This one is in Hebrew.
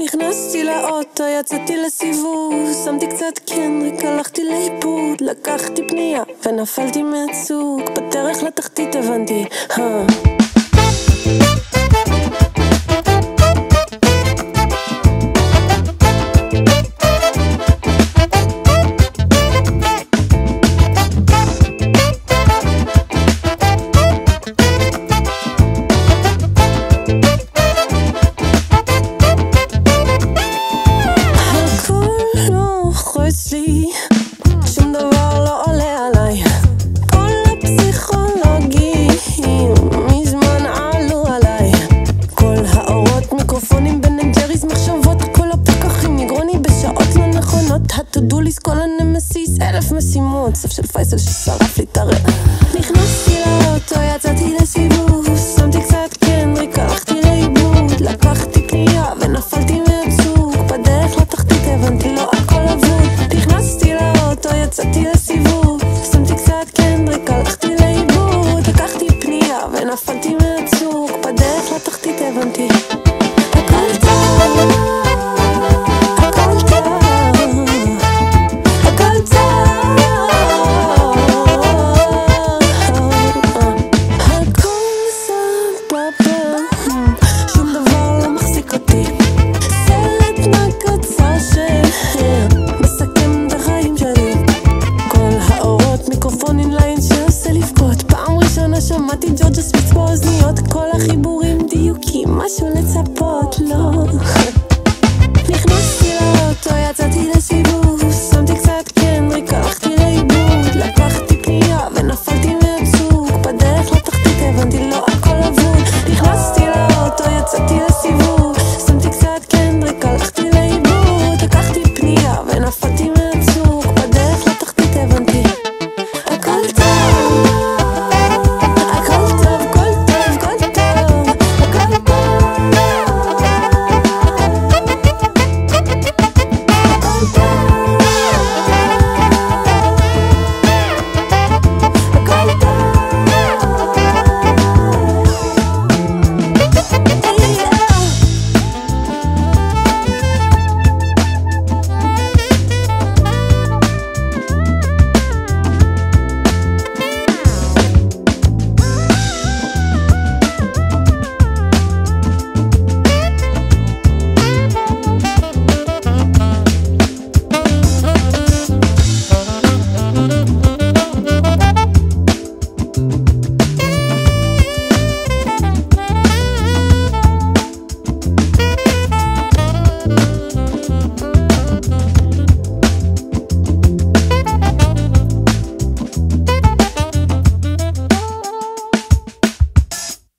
נכנסתי לאוטו, יצאתי לסיבוב, שמתי קצת קנדריק, הלכתי לאיבוד, לקחתי פנייה ונפלתי מהצוק, בדרך לתחתית הבנתי, אצלי שום דבר לא עולה עליי, כל הפסיכולוגים מזמן עלו עליי, כל האורות מיקרופונים בנג'ריז מחשבות, כל הפקחים מגרוני בשעות לא נכונות, הטודוליס כל הנמסיס 1000 משימות, סף של פייסל ששרף לי את הריח.